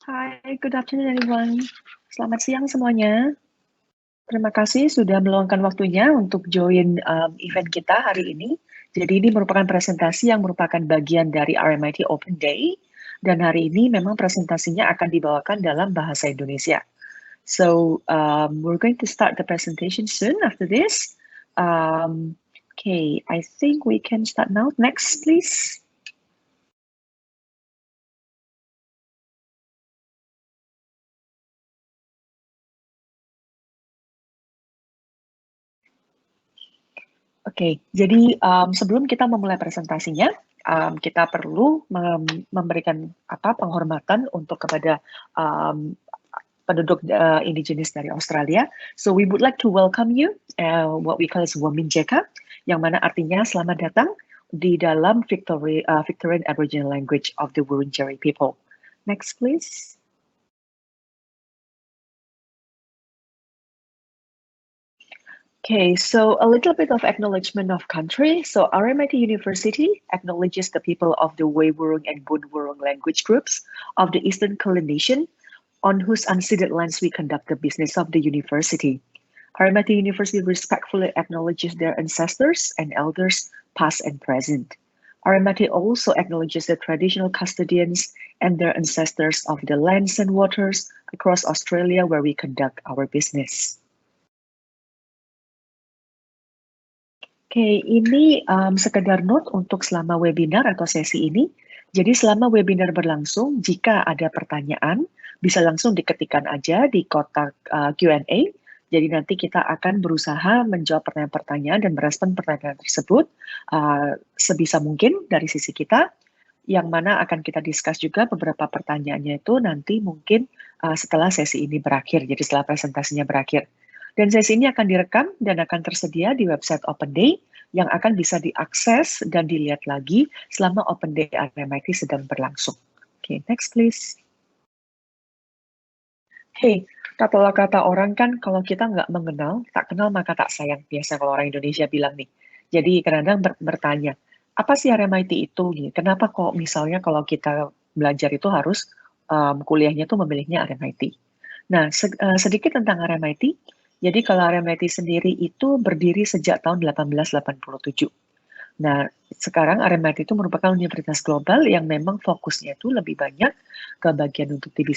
Hi, good afternoon everyone. Selamat siang semuanya. Terima kasih sudah meluangkan waktunya untuk join event kita hari ini. Jadi ini merupakan presentasi yang merupakan bagian dari RMIT Open Day. Dan hari ini memang presentasinya akan dibawakan dalam bahasa Indonesia. So we're going to start the presentation soon after this. Okay, I think we can start now. Next, please. Oke, jadi sebelum kita memulai presentasinya, kita perlu memberikan penghormatan untuk kepada penduduk indigenous dari Australia. So we would like to welcome you, what we call as Wominjeka, yang mana artinya selamat datang di dalam Victorian Aboriginal language of the Wurundjeri people. Next, please. Okay, so a little bit of acknowledgement of country. So RMIT University acknowledges the people of the Wai Wurrung and Boon Wurrung language groups of the Eastern Kulin Nation, on whose unceded lands we conduct the business of the university. RMIT University respectfully acknowledges their ancestors and elders, past and present. RMIT also acknowledges the traditional custodians and their ancestors of the lands and waters across Australia where we conduct our business. Oke, ini sekedar note untuk selama webinar atau sesi ini. Jadi selama webinar berlangsung, jika ada pertanyaan, bisa langsung diketikkan aja di kotak Q&A. Jadi nanti kita akan berusaha menjawab pertanyaan-pertanyaan dan merespon pertanyaan tersebut sebisa mungkin dari sisi kita, yang mana akan kita discuss juga beberapa pertanyaannya itu nanti mungkin setelah sesi ini berakhir, jadi setelah presentasinya berakhir. Dan sesi ini akan direkam dan akan tersedia di website Open Day yang akan bisa diakses dan dilihat lagi selama Open Day RMIT sedang berlangsung. Oke, next please. Hey, kata orang kan kalau kita nggak mengenal, tak kenal maka tak sayang. Biasa kalau orang Indonesia bilang nih. Jadi kadang-kadang bertanya, apa sih RMIT itu? Kenapa kok misalnya kalau kita belajar itu harus kuliahnya tuh memilihnya RMIT? Nah, sedikit tentang RMIT. Jadi kalau RMIT sendiri itu berdiri sejak tahun 1887. Nah, sekarang RMIT itu merupakan universitas global yang memang fokusnya itu lebih banyak ke bagian untuk di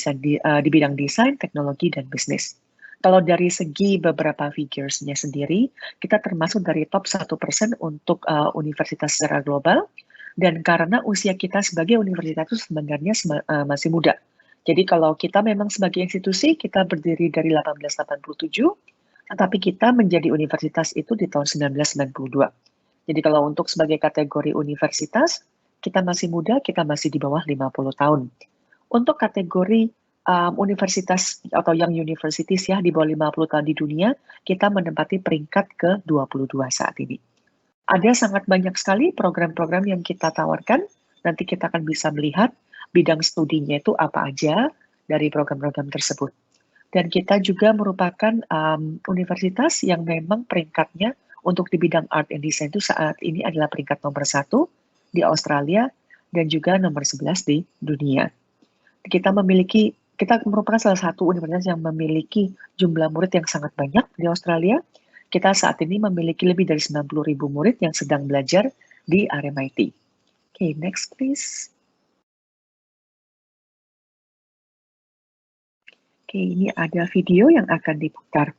bidang desain, teknologi, dan bisnis. Kalau dari segi beberapa figuresnya sendiri, kita termasuk dari top 1% untuk universitas secara global, dan karena usia kita sebagai universitas itu sebenarnya masih muda. Jadi kalau kita memang sebagai institusi, kita berdiri dari 1887, tetapi kita menjadi universitas itu di tahun 1992. Jadi kalau untuk sebagai kategori universitas, kita masih muda, kita masih di bawah 50 tahun. Untuk kategori universitas atau young universities ya di bawah 50 tahun di dunia, kita menempati peringkat ke-22 saat ini. Ada sangat banyak sekali program-program yang kita tawarkan. Nanti kita akan bisa melihat bidang studinya itu apa aja dari program-program tersebut. Dan kita juga merupakan universitas yang memang peringkatnya untuk di bidang art and design itu saat ini adalah peringkat nomor 1 di Australia dan juga nomor 11 di dunia. Kita merupakan salah satu universitas yang memiliki jumlah murid yang sangat banyak di Australia. Kita saat ini memiliki lebih dari 90.000 murid yang sedang belajar di RMIT. Okay, next please. Oke, ini ada video yang akan diputar.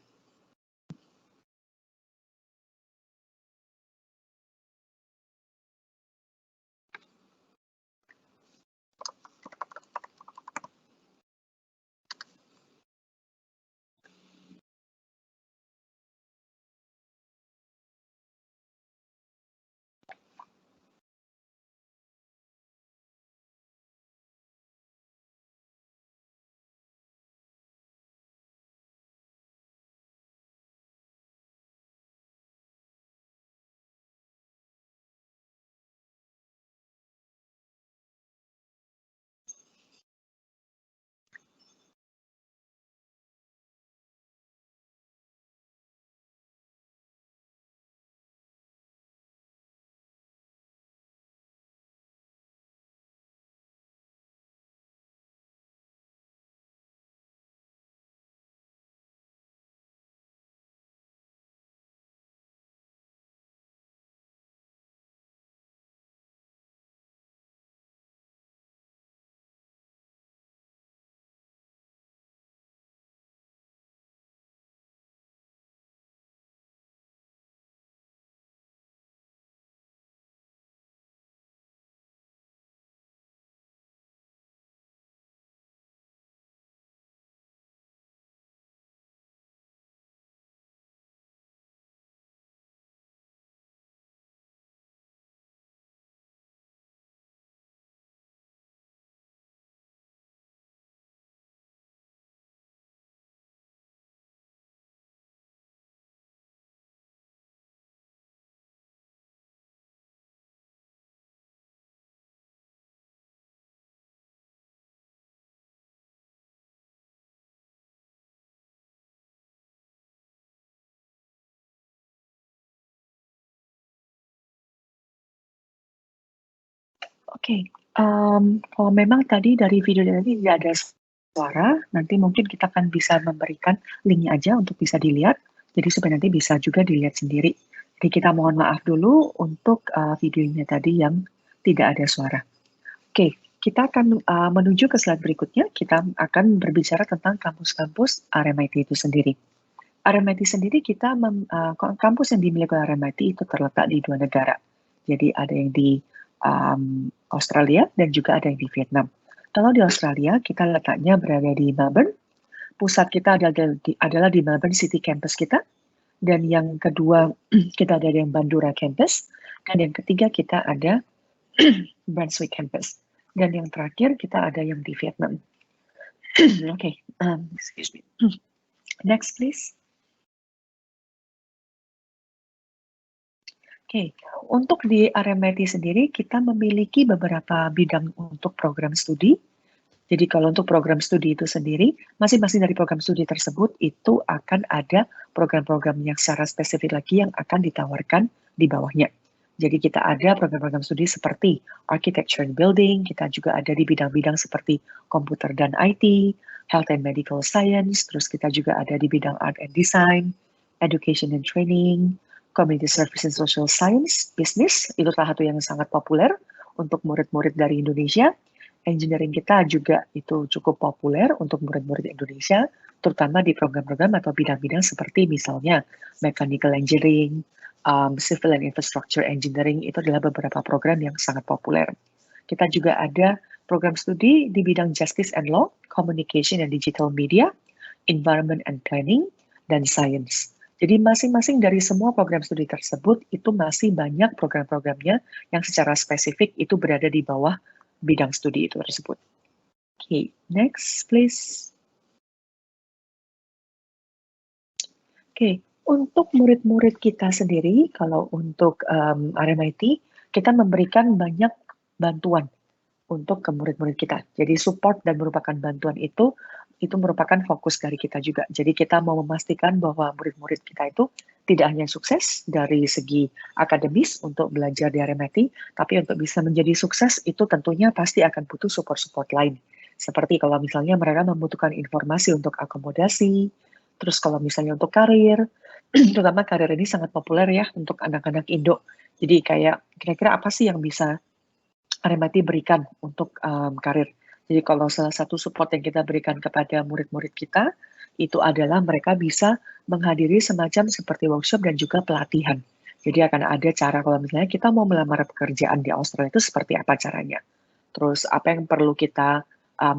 Oke, kalau memang tadi dari video tadi tidak ada suara, nanti mungkin kita akan bisa memberikan linknya aja untuk bisa dilihat, jadi supaya nanti bisa juga dilihat sendiri. Jadi kita mohon maaf dulu untuk videonya tadi yang tidak ada suara. Oke, kita akan menuju ke slide berikutnya. Kita akan berbicara tentang kampus-kampus RMIT itu sendiri. RMIT sendiri kampus yang dimiliki oleh RMIT itu terletak di 2 negara. Jadi ada yang di Australia dan juga ada yang di Vietnam. Kalau di Australia, kita letaknya berada di Melbourne. Pusat kita adalah di Melbourne City Campus kita. Dan yang kedua, kita ada yang Bandura Campus. Dan yang ketiga, kita ada Brunswick Campus. Dan yang terakhir, kita ada yang di Vietnam. Oke, excuse me. Next, please. Oke, untuk di RMIT sendiri kita memiliki beberapa bidang untuk program studi. Jadi kalau untuk program studi itu sendiri, masing-masing dari program studi tersebut itu akan ada program-program yang secara spesifik lagi yang akan ditawarkan di bawahnya. Jadi kita ada program-program studi seperti Architecture and Building, kita juga ada di bidang-bidang seperti komputer dan IT, Health and Medical Science, terus kita juga ada di bidang Art and Design, Education and Training, Community Service and Social Science, Business, itu salah satu yang sangat populer untuk murid-murid dari Indonesia. Engineering kita juga itu cukup populer untuk murid-murid Indonesia, terutama di program-program atau bidang-bidang seperti misalnya Mechanical Engineering, Civil and Infrastructure Engineering, itu adalah beberapa program yang sangat populer. Kita juga ada program studi di bidang Justice and Law, Communication and Digital Media, Environment and Planning, dan Science. Jadi masing-masing dari semua program studi tersebut itu masih banyak program-programnya yang secara spesifik itu berada di bawah bidang studi itu tersebut. Oke, next please. Oke, untuk murid-murid kita sendiri, kalau untuk RMIT, kita memberikan banyak bantuan untuk ke murid-murid kita. Jadi support dan merupakan bantuan itu merupakan fokus dari kita juga. Jadi kita mau memastikan bahwa murid-murid kita itu tidak hanya sukses dari segi akademis untuk belajar di RMIT, tapi untuk bisa menjadi sukses itu tentunya pasti akan butuh support-support lain. Seperti kalau misalnya mereka membutuhkan informasi untuk akomodasi, terus kalau misalnya untuk karir, terutama karir ini sangat populer ya untuk anak-anak Indo. Jadi kayak kira-kira apa sih yang bisa RMIT berikan untuk karir. Jadi kalau salah satu support yang kita berikan kepada murid-murid kita, itu adalah mereka bisa menghadiri semacam seperti workshop dan juga pelatihan. Jadi akan ada cara kalau misalnya kita mau melamar pekerjaan di Australia itu seperti apa caranya. Terus apa yang perlu kita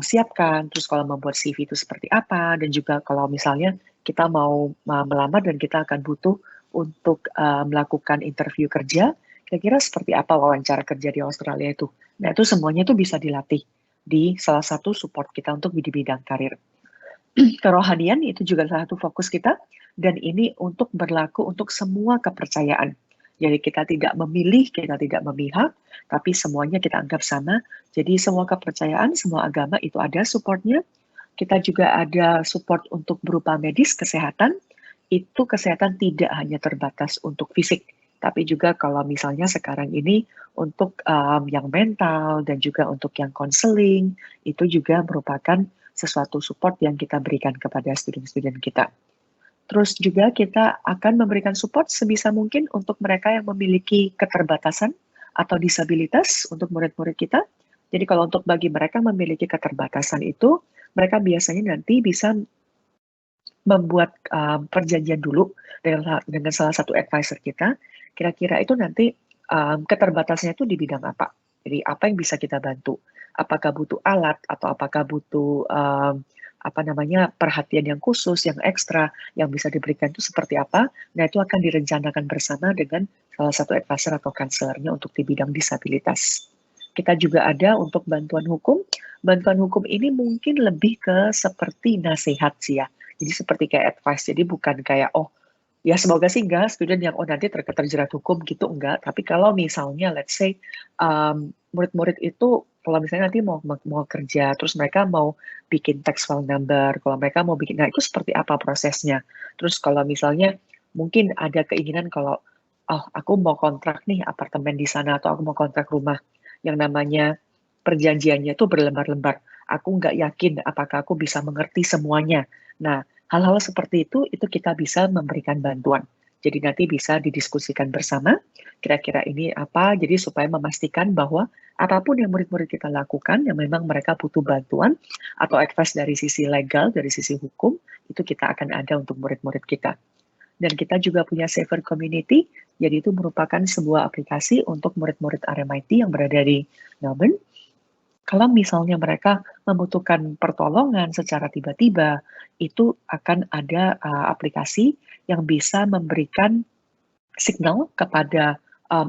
siapkan, terus kalau membuat CV itu seperti apa, dan juga kalau misalnya kita mau melamar dan kita akan butuh untuk melakukan interview kerja, kira-kira seperti apa wawancara kerja di Australia itu. Nah, itu semuanya itu bisa dilatih di salah satu support kita untuk di bidang karir. Kerohanian itu juga salah satu fokus kita, dan ini untuk berlaku untuk semua kepercayaan. Jadi kita tidak memilih, kita tidak memihak, tapi semuanya kita anggap sama. Jadi semua kepercayaan, semua agama itu ada supportnya. Kita juga ada support untuk berupa medis, kesehatan. Itu kesehatan tidak hanya terbatas untuk fisik, tapi juga kalau misalnya sekarang ini untuk yang mental dan juga untuk yang konseling, itu juga merupakan sesuatu support yang kita berikan kepada student-student kita. Terus juga kita akan memberikan support sebisa mungkin untuk mereka yang memiliki keterbatasan atau disabilitas untuk murid-murid kita. Jadi kalau untuk bagi mereka yang memiliki keterbatasan itu, mereka biasanya nanti bisa membuat perjanjian dulu dengan salah satu advisor kita. Kira-kira itu nanti keterbatasannya itu di bidang apa. Jadi apa yang bisa kita bantu? Apakah butuh alat atau apakah butuh perhatian yang khusus, yang ekstra, yang bisa diberikan itu seperti apa? Nah, itu akan direncanakan bersama dengan salah satu advisor atau kanselernya untuk di bidang disabilitas. Kita juga ada untuk bantuan hukum. Bantuan hukum ini mungkin lebih ke seperti nasihat sih ya. Jadi seperti kayak advice. Jadi bukan kayak, oh ya semoga sih enggak student yang nanti terjerat hukum gitu, enggak. Tapi kalau misalnya let's say murid-murid itu kalau misalnya nanti mau kerja, terus mereka mau bikin tax file number, kalau mereka mau bikin, nah itu seperti apa prosesnya. Terus kalau misalnya mungkin ada keinginan kalau, oh aku mau kontrak nih apartemen di sana atau aku mau kontrak rumah. yang namanya perjanjiannya itu berlembar-lembar. Aku nggak yakin apakah aku bisa mengerti semuanya. Nah, hal-hal seperti itu kita bisa memberikan bantuan. Jadi nanti bisa didiskusikan bersama, kira-kira ini apa, jadi supaya memastikan bahwa apapun yang murid-murid kita lakukan, yang memang mereka butuh bantuan, atau advice dari sisi legal, dari sisi hukum, itu kita akan ada untuk murid-murid kita. Dan kita juga punya Saver Community, jadi itu merupakan sebuah aplikasi untuk murid-murid RMIT yang berada di Melbourne. Kalau misalnya mereka membutuhkan pertolongan secara tiba-tiba, itu akan ada aplikasi yang bisa memberikan signal kepada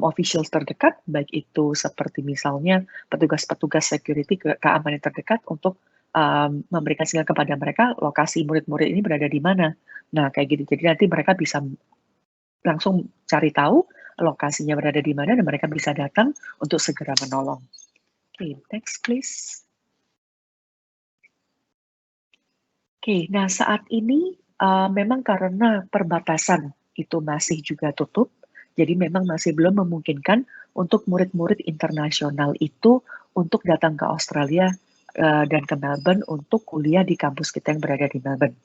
officials terdekat, baik itu seperti misalnya petugas-petugas security keamanan terdekat untuk memberikan sinyal kepada mereka lokasi murid-murid ini berada di mana. Nah, kayak gitu. Jadi nanti mereka bisa langsung cari tahu lokasinya berada di mana dan mereka bisa datang untuk segera menolong. Oke, next please. Oke, nah saat ini memang karena perbatasan itu masih juga tutup, jadi memang masih belum memungkinkan untuk murid-murid internasional itu untuk datang ke Australia dan ke Melbourne untuk kuliah di kampus kita yang berada di Melbourne.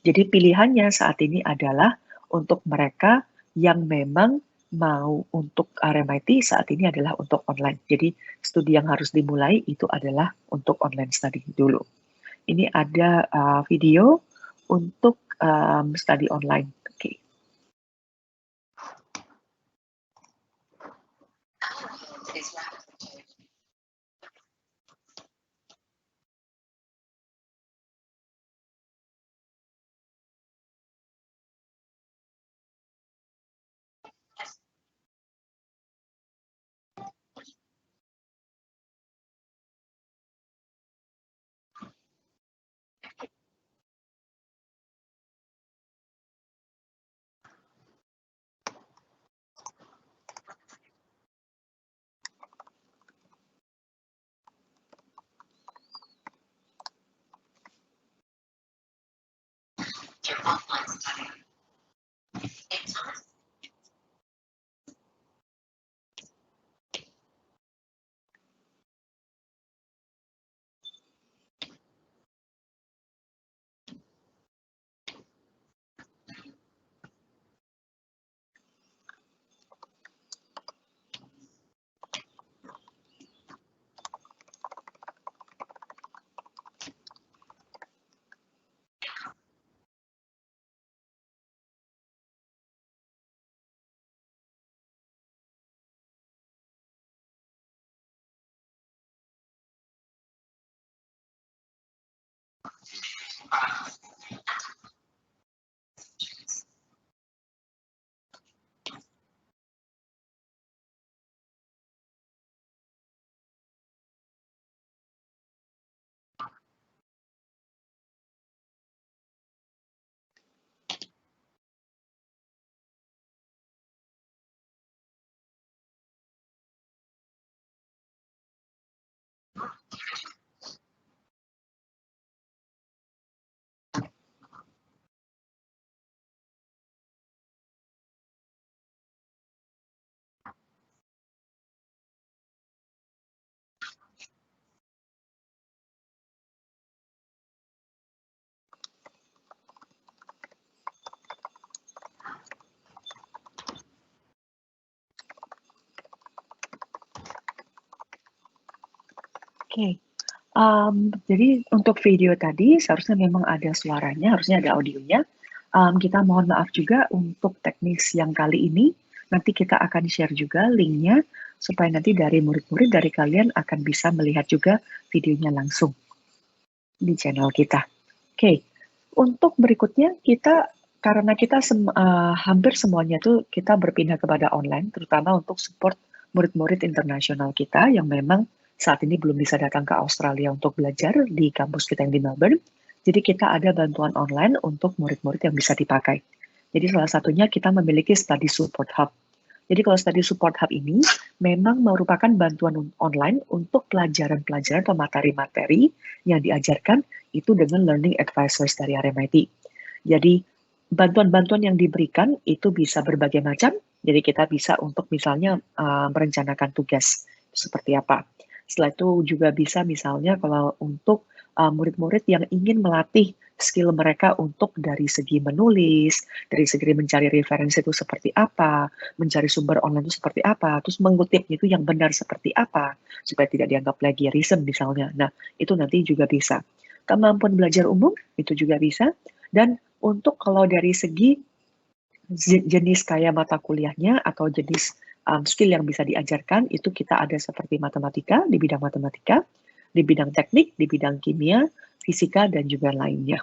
Jadi pilihannya saat ini adalah untuk mereka yang memang mau untuk RMIT saat ini adalah untuk online. Jadi studi yang harus dimulai itu adalah untuk online study dulu. Ini ada video untuk study online. Oke. Oke. Jadi untuk video tadi seharusnya memang ada suaranya, harusnya ada audionya. Kita mohon maaf juga untuk teknis yang kali ini. Nanti kita akan share juga linknya supaya nanti dari murid-murid dari kalian akan bisa melihat juga videonya langsung di channel kita. Oke, untuk berikutnya kita karena kita hampir semuanya tuh kita berpindah kepada online, terutama untuk support murid-murid internasional kita yang memang saat ini belum bisa datang ke Australia untuk belajar di kampus kita yang di Melbourne. Jadi kita ada bantuan online untuk murid-murid yang bisa dipakai. Jadi salah satunya kita memiliki Study Support Hub. Jadi kalau Study Support Hub ini memang merupakan bantuan online untuk pelajaran-pelajaran atau materi-materi yang diajarkan itu dengan learning advisors dari RMIT. Jadi bantuan-bantuan yang diberikan itu bisa berbagai macam. Jadi kita bisa untuk misalnya merencanakan tugas. seperti apa. Setelah itu juga bisa misalnya kalau untuk murid-murid yang ingin melatih skill mereka untuk dari segi menulis, dari segi mencari referensi itu seperti apa, mencari sumber online itu seperti apa, terus mengutipnya itu yang benar seperti apa, supaya tidak dianggap plagiarism misalnya. Nah, itu nanti juga bisa. Kemampuan belajar umum itu juga bisa. Dan untuk kalau dari segi jenis kayak mata kuliahnya atau jenis skill yang bisa diajarkan, itu kita ada seperti matematika, di bidang matematika, di bidang teknik, di bidang kimia, fisika, dan juga lainnya.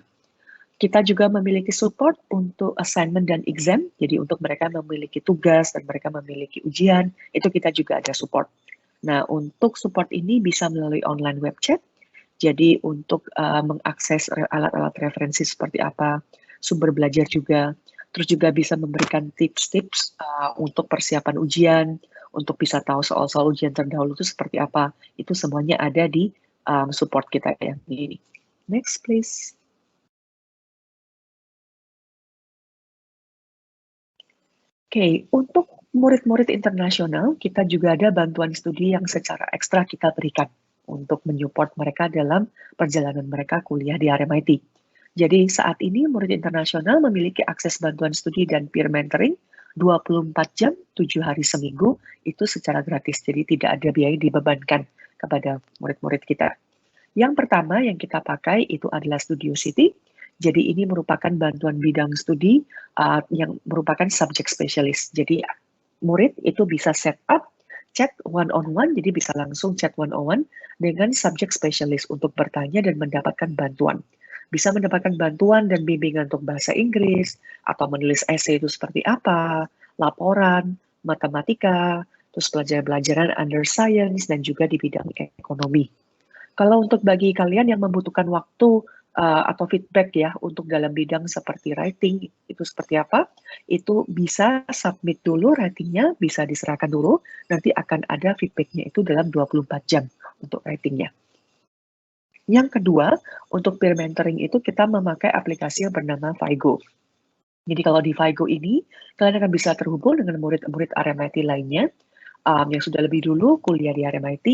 Kita juga memiliki support untuk assignment dan exam, jadi untuk mereka memiliki tugas dan mereka memiliki ujian, itu kita juga ada support. Nah, untuk support ini bisa melalui online web chat, jadi untuk mengakses alat-alat referensi seperti apa, sumber belajar juga, terus juga bisa memberikan tips-tips untuk persiapan ujian, untuk bisa tahu soal-soal ujian terdahulu itu seperti apa, itu semuanya ada di support kita yang ini. Next, please. Oke, untuk murid-murid internasional, kita juga ada bantuan studi yang secara ekstra kita berikan untuk menyupport mereka dalam perjalanan mereka kuliah di RMIT. Jadi saat ini murid internasional memiliki akses bantuan studi dan peer mentoring 24 jam, 7 hari seminggu, itu secara gratis. Jadi tidak ada biaya dibebankan kepada murid-murid kita. Yang pertama yang kita pakai itu adalah Studio City. Jadi ini merupakan bantuan bidang studi yang merupakan subject specialist. Jadi murid itu bisa set up chat one-on-one, jadi bisa langsung chat one-on-one dengan subject specialist untuk bertanya dan mendapatkan bantuan. Bisa mendapatkan bantuan dan bimbingan untuk bahasa Inggris, atau menulis essay itu seperti apa, laporan, matematika, terus pelajaran-pelajaran under science, dan juga di bidang ekonomi. Kalau untuk bagi kalian yang membutuhkan waktu atau feedback ya untuk dalam bidang seperti writing itu seperti apa, itu bisa submit dulu writingnya, bisa diserahkan dulu, nanti akan ada feedbacknya itu dalam 24 jam untuk writingnya. Yang kedua, untuk peer mentoring itu kita memakai aplikasi yang bernama Vigo. Jadi kalau di Vigo ini, kalian akan bisa terhubung dengan murid-murid RMIT lainnya yang sudah lebih dulu kuliah di RMIT,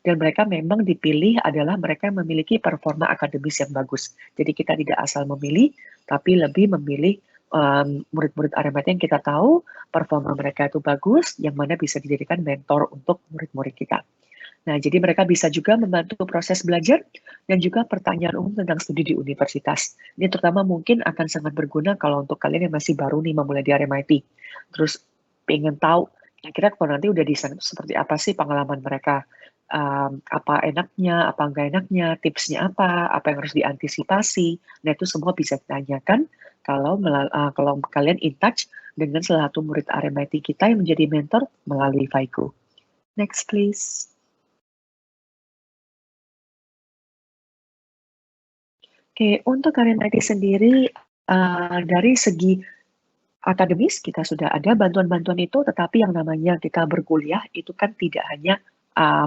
dan mereka memang dipilih adalah mereka yang memiliki performa akademis yang bagus. Jadi kita tidak asal memilih, tapi lebih memilih murid-murid RMIT yang kita tahu performa mereka itu bagus, yang mana bisa dijadikan mentor untuk murid-murid kita. Nah, jadi mereka bisa juga membantu proses belajar dan juga pertanyaan umum tentang studi di universitas. Ini terutama mungkin akan sangat berguna kalau untuk kalian yang masih baru nih memulai di RMIT. Terus pengen tahu kira-kira kalau nanti udah di sana seperti apa sih pengalaman mereka, apa enaknya, apa enggak enaknya, tipsnya apa yang harus diantisipasi. Nah, itu semua bisa ditanyakan kalau kalian in touch dengan salah satu murid RMIT kita yang menjadi mentor melalui Vigo. Next, please. Oke, untuk RMIT sendiri, dari segi akademis kita sudah ada bantuan-bantuan itu, tetapi yang namanya kita berkuliah itu kan tidak hanya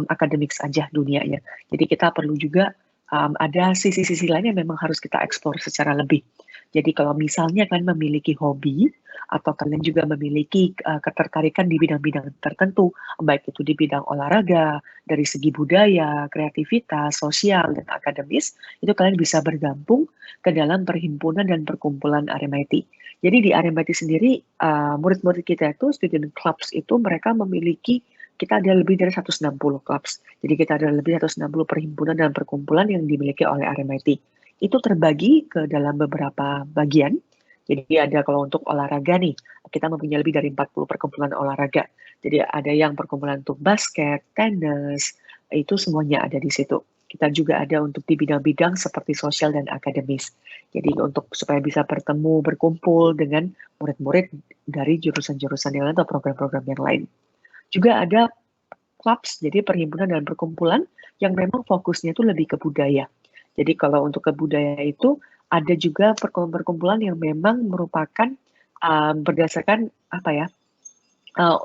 akademik saja dunianya. Jadi kita perlu juga ada sisi-sisi lain yang memang harus kita eksplor secara lebih. Jadi kalau misalnya kalian memiliki hobi atau kalian juga memiliki ketertarikan di bidang-bidang tertentu, baik itu di bidang olahraga, dari segi budaya, kreativitas, sosial, dan akademis, itu kalian bisa bergabung ke dalam perhimpunan dan perkumpulan RMIT. Jadi di RMIT sendiri, murid-murid kita itu, student clubs itu mereka memiliki, kita ada lebih dari 160 clubs. Jadi kita ada lebih dari 160 perhimpunan dan perkumpulan yang dimiliki oleh RMIT. Itu terbagi ke dalam beberapa bagian. Jadi ada kalau untuk olahraga nih, kita mempunyai lebih dari 40 perkumpulan olahraga. Jadi ada yang perkumpulan untuk basket, tenis, itu semuanya ada di situ. Kita juga ada untuk di bidang-bidang seperti sosial dan akademis. Jadi untuk supaya bisa bertemu, berkumpul dengan murid-murid dari jurusan-jurusan yang lain atau program-program yang lain. Juga ada clubs, jadi perhimpunan dan perkumpulan yang memang fokusnya itu lebih ke budaya. Jadi kalau untuk ke budaya itu ada juga perkumpulan yang memang merupakan berdasarkan apa ya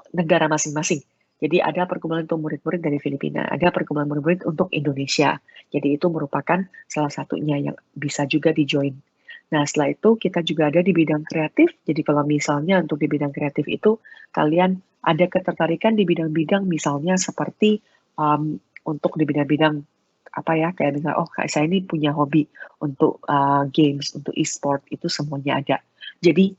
negara masing-masing. Jadi ada perkumpulan untuk murid-murid dari Filipina, ada perkumpulan murid-murid untuk Indonesia. Jadi itu merupakan salah satunya yang bisa juga di-join. Nah, setelah itu kita juga ada di bidang kreatif. Jadi kalau misalnya untuk di bidang kreatif itu kalian ada ketertarikan di bidang-bidang misalnya seperti untuk di bidang-bidang apa ya, kayak misalnya, oh kayak saya ini punya hobi untuk games, untuk e-sport, itu semuanya ada. Jadi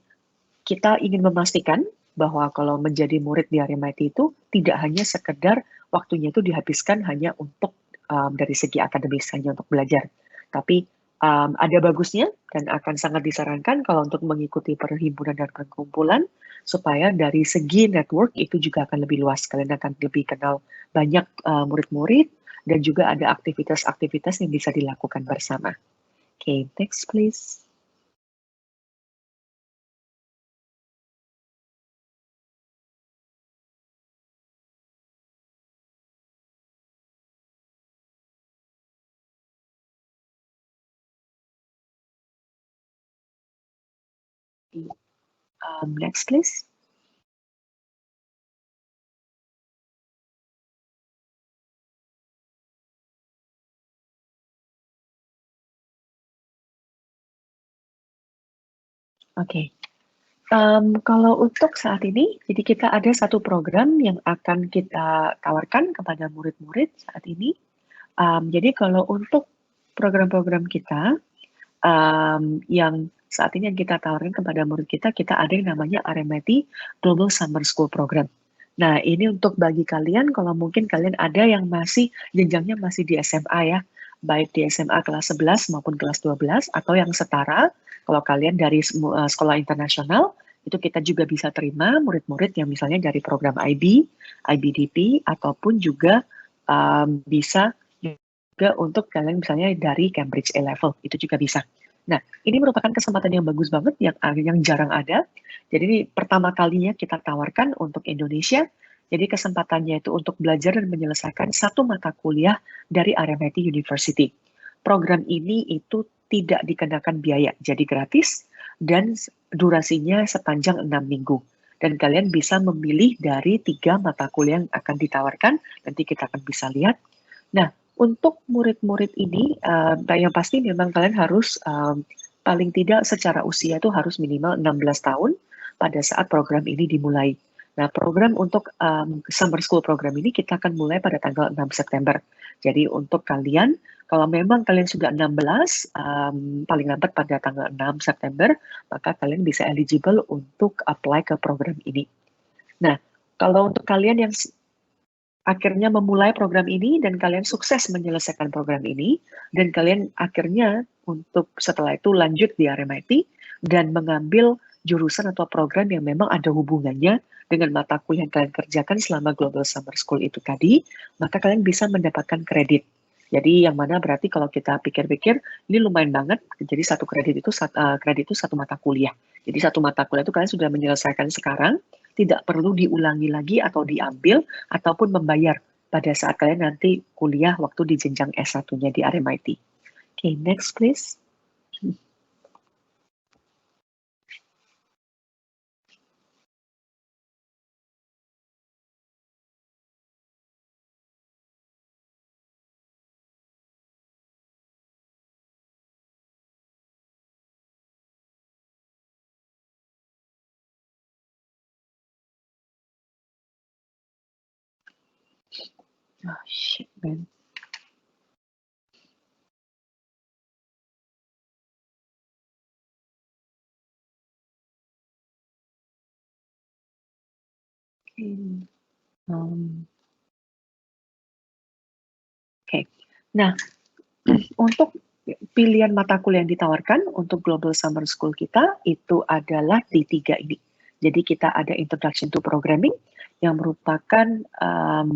kita ingin memastikan bahwa kalau menjadi murid di RMIT itu tidak hanya sekedar waktunya itu dihabiskan hanya untuk dari segi akademis, hanya untuk belajar. Tapi ada bagusnya dan akan sangat disarankan kalau untuk mengikuti perhimpunan dan perkumpulan supaya dari segi network itu juga akan lebih luas. Kalian akan lebih kenal banyak murid-murid dan juga ada aktivitas-aktivitas yang bisa dilakukan bersama. Okay, next please. Next please. Oke. Kalau untuk saat ini, jadi kita ada satu program yang akan kita tawarkan kepada murid-murid saat ini. Jadi kalau untuk program-program kita, yang saat ini yang kita tawarkan kepada murid kita, kita ada yang namanya RMIT Global Summer School Program. Nah, ini untuk bagi kalian, kalau mungkin kalian ada yang masih, jenjangnya masih di SMA ya, baik di SMA kelas 11 maupun kelas 12, atau yang setara, kalau kalian dari sekolah internasional, itu kita juga bisa terima murid-murid yang misalnya dari program IB, IBDP, ataupun juga bisa juga untuk kalian misalnya dari Cambridge A-Level, itu juga bisa. Nah, ini merupakan kesempatan yang bagus banget, yang jarang ada. Jadi ini pertama kalinya kita tawarkan untuk Indonesia. Jadi kesempatannya itu untuk belajar dan menyelesaikan satu mata kuliah dari RMIT University. Program ini itu tidak dikenakan biaya, jadi gratis dan durasinya sepanjang 6 minggu. Dan kalian bisa memilih dari 3 mata kuliah yang akan ditawarkan, nanti kita akan bisa lihat. Nah, untuk murid-murid ini, yang pasti memang kalian harus paling tidak secara usia itu harus minimal 16 tahun pada saat program ini dimulai. Nah, program untuk Summer School Program ini kita akan mulai pada tanggal 6 September. Jadi untuk kalian, kalau memang kalian sudah 16, paling lambat pada tanggal 6 September, maka kalian bisa eligible untuk apply ke program ini. Nah, kalau untuk kalian yang akhirnya memulai program ini dan kalian sukses menyelesaikan program ini dan kalian akhirnya untuk setelah itu lanjut di RMIT dan mengambil jurusan atau program yang memang ada hubungannya dengan mata kuliah yang kalian kerjakan selama Global Summer School itu tadi, maka kalian bisa mendapatkan kredit. Jadi yang mana berarti kalau kita pikir-pikir ini lumayan banget. Jadi satu kredit itu satu mata kuliah. Jadi satu mata kuliah itu kalian sudah menyelesaikan sekarang, tidak perlu diulangi lagi atau diambil ataupun membayar pada saat kalian nanti kuliah waktu di jenjang S1-nya di RMIT. Okay, next please. Oh shit, man. Okay. Okay. Nah, untuk pilihan mata kuliah yang ditawarkan untuk Global Summer School kita itu adalah di 3 ini. Jadi kita ada Introduction to Programming yang merupakan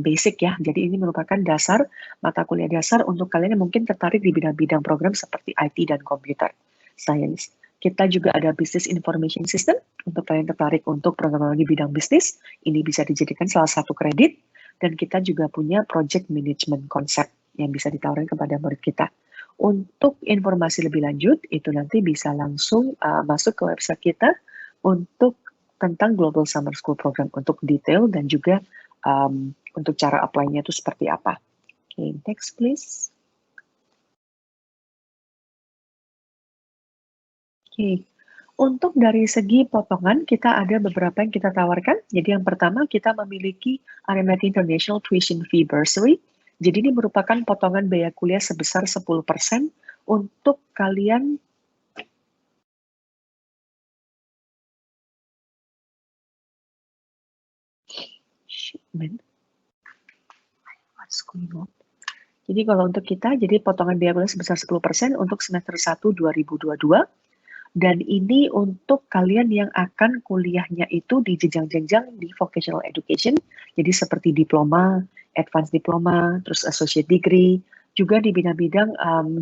basic ya. Jadi ini merupakan dasar mata kuliah dasar untuk kalian yang mungkin tertarik di bidang-bidang program seperti IT dan Computer Science. Kita juga ada Business Information System untuk kalian tertarik untuk program di bidang bisnis. Ini bisa dijadikan salah satu kredit. Dan kita juga punya Project Management Concept yang bisa ditawarkan kepada murid kita. Untuk informasi lebih lanjut, itu nanti bisa langsung masuk ke website kita untuk tentang Global Summer School Program untuk detail dan juga untuk cara apply-nya itu seperti apa. Okay, next please. Okay. Untuk dari segi potongan, kita ada beberapa yang kita tawarkan. Jadi yang pertama, kita memiliki RMIT International Tuition Fee Bursary. Jadi ini merupakan potongan biaya kuliah sebesar 10% untuk kalian What's going on? Jadi kalau untuk kita, jadi potongan biaya kuliah sebesar 10% untuk semester 1 2022. Dan ini untuk kalian yang akan kuliahnya itu di jenjang-jenjang di vocational education, jadi seperti diploma, advanced diploma, terus associate degree, juga di bidang-bidang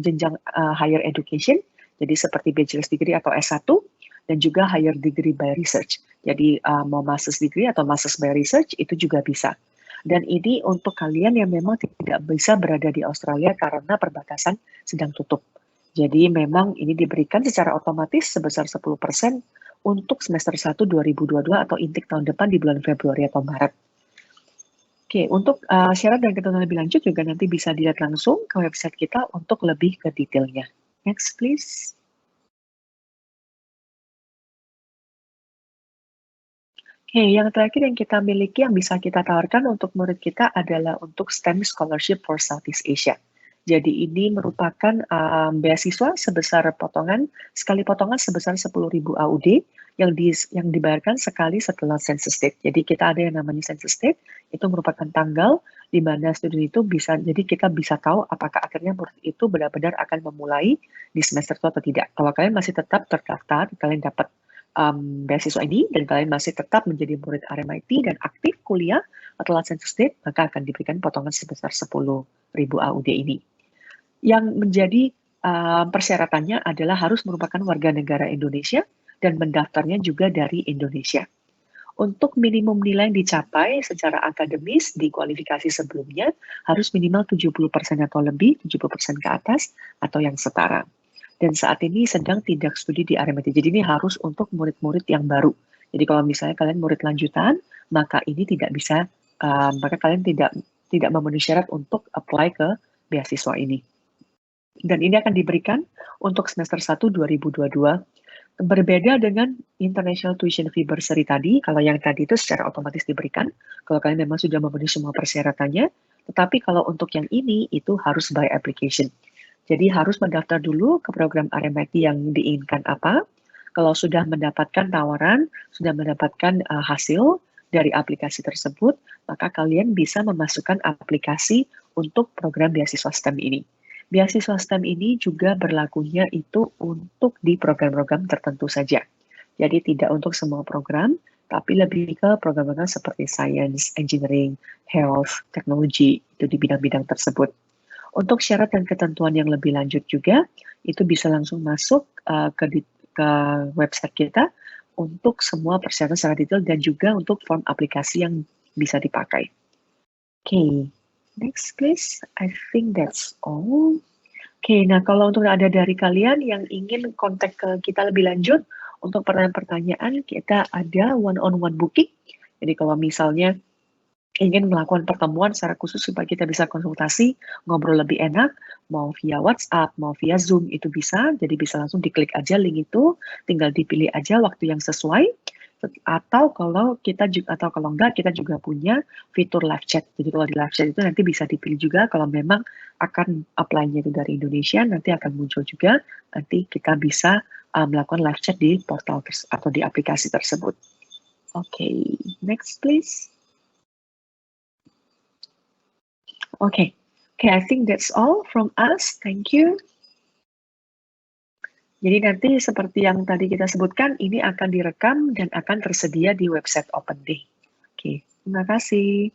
jenjang higher education, jadi seperti bachelor's degree atau S1, dan juga higher degree by research. Jadi mau master's degree atau master's by research itu juga bisa. Dan ini untuk kalian yang memang tidak bisa berada di Australia karena perbatasan sedang tutup. Jadi memang ini diberikan secara otomatis sebesar 10% untuk semester 1 2022 atau intake tahun depan di bulan Februari atau Maret. Oke, untuk syarat dan ketentuan lebih lanjut juga nanti bisa dilihat langsung ke website kita untuk lebih ke detailnya. Next, please. Oke, yang terakhir yang kita miliki yang bisa kita tawarkan untuk murid kita adalah untuk STEM Scholarship for Southeast Asia. Jadi ini merupakan beasiswa sebesar sekali potongan sebesar 10.000 AUD yang dibayarkan sekali setelah census date. Jadi kita ada yang namanya census date, itu merupakan tanggal di mana studi itu jadi kita bisa tahu apakah akhirnya murid itu benar-benar akan memulai di semester itu atau tidak. Kalau kalian masih tetap terdaftar, kalian dapat beasiswa ini dan kalian masih tetap menjadi murid RMIT dan aktif kuliah setelah census date, maka akan diberikan potongan sebesar 10.000 AUD ini. Yang menjadi persyaratannya adalah harus merupakan warga negara Indonesia dan mendaftarnya juga dari Indonesia. Untuk minimum nilai yang dicapai secara akademis di kualifikasi sebelumnya harus minimal 70% atau lebih, 70% ke atas, atau yang setara. Dan saat ini sedang tidak studi di RMIT. Jadi ini harus untuk murid-murid yang baru. Jadi kalau misalnya kalian murid lanjutan, maka ini tidak bisa, maka kalian tidak memenuhi syarat untuk apply ke beasiswa ini. Dan ini akan diberikan untuk semester 1 2022. Berbeda dengan International Tuition Fee Bursary tadi, kalau yang tadi itu secara otomatis diberikan, kalau kalian memang sudah memenuhi semua persyaratannya, tetapi kalau untuk yang ini, itu harus by application. Jadi harus mendaftar dulu ke program RMIT yang diinginkan apa. Kalau sudah mendapatkan tawaran, sudah mendapatkan hasil dari aplikasi tersebut, maka kalian bisa memasukkan aplikasi untuk program beasiswa STEM ini. Beasiswa STEM ini juga berlakunya itu untuk di program-program tertentu saja. Jadi tidak untuk semua program, tapi lebih ke program-program seperti science, engineering, health, technology, itu di bidang-bidang tersebut. Untuk syarat dan ketentuan yang lebih lanjut juga, itu bisa langsung masuk ke website kita untuk semua persyaratan secara detail dan juga untuk form aplikasi yang bisa dipakai. Oke, next please. I think that's all. Oke, nah kalau untuk ada dari kalian yang ingin kontak ke kita lebih lanjut, untuk pertanyaan-pertanyaan kita ada one-on-one booking. Jadi kalau misalnya ingin melakukan pertemuan secara khusus supaya kita bisa konsultasi, ngobrol lebih enak, mau via WhatsApp, mau via Zoom, itu bisa. Jadi bisa langsung diklik aja link itu, tinggal dipilih aja waktu yang sesuai. Atau kalau enggak, kita juga punya fitur live chat. Jadi kalau di live chat itu nanti bisa dipilih juga kalau memang akan apply-nya itu dari Indonesia, nanti akan muncul juga, nanti kita bisa melakukan live chat di portal atau di aplikasi tersebut. Oke, next please. Okay, I think that's all from us. Thank you. Jadi nanti seperti yang tadi kita sebutkan, ini akan direkam dan akan tersedia di website Open Day. Oke, terima kasih.